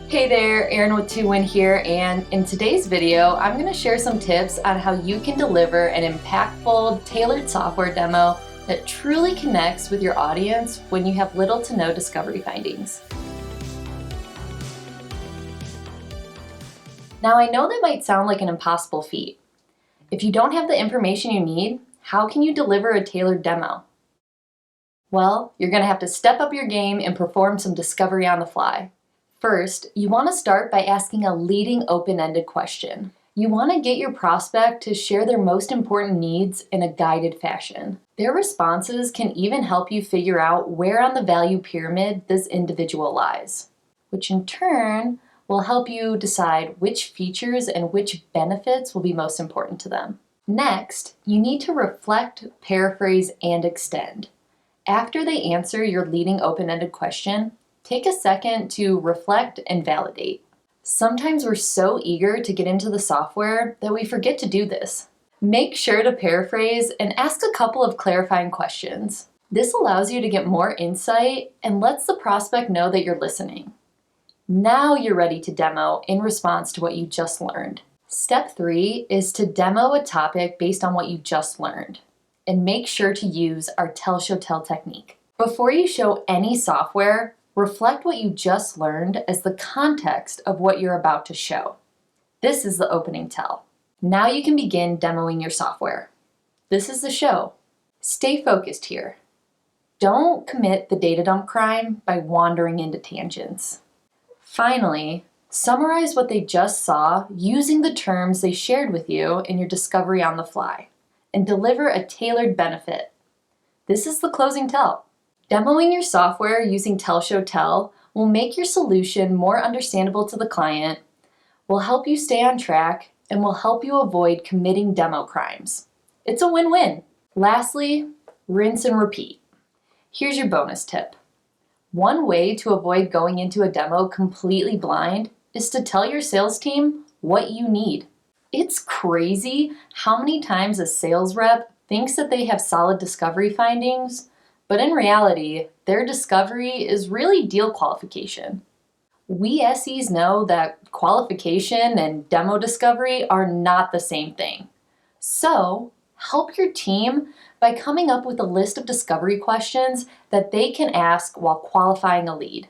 Hey there, Erin with 2Win here, and in today's video, I'm going to share some tips on how you can deliver an impactful, tailored software demo that truly connects with your audience when you have little to no discovery findings. Now, I know that might sound like an impossible feat. If you don't have the information you need, how can you deliver a tailored demo? Well, you're going to have to step up your game and perform some discovery on the fly. First, you want to start by asking a leading open-ended question. You want to get your prospect to share their most important needs in a guided fashion. Their responses can even help you figure out where on the value pyramid this individual lies, which in turn will help you decide which features and which benefits will be most important to them. Next, you need to reflect, paraphrase, and extend. After they answer your leading open-ended question, take a second to reflect and validate. Sometimes we're so eager to get into the software that we forget to do this. Make sure to paraphrase and ask a couple of clarifying questions. This allows you to get more insight and lets the prospect know that you're listening. Now you're ready to demo in response to what you just learned. Step 3 is to demo a topic based on what you just learned, and make sure to use our tell, show, tell technique. Before you show any software, reflect what you just learned as the context of what you're about to show. This is the opening tell. Now you can begin demoing your software. This is the show. Stay focused here. Don't commit the data dump crime by wandering into tangents. Finally, summarize what they just saw using the terms they shared with you in your discovery on the fly, and deliver a tailored benefit. This is the closing tell. Demoing your software using Tell, Show, Tell will make your solution more understandable to the client, will help you stay on track, and will help you avoid committing demo crimes. It's a win-win. Lastly, rinse and repeat. Here's your bonus tip. One way to avoid going into a demo completely blind is to tell your sales team what you need. It's crazy how many times a sales rep thinks that they have solid discovery findings, but in reality, their discovery is really deal qualification. We SEs know that qualification and demo discovery are not the same thing. So, help your team by coming up with a list of discovery questions that they can ask while qualifying a lead.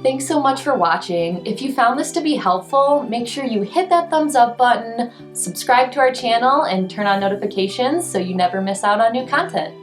Thanks so much for watching. If you found this to be helpful, make sure you hit that thumbs up button, subscribe to our channel, and turn on notifications so you never miss out on new content.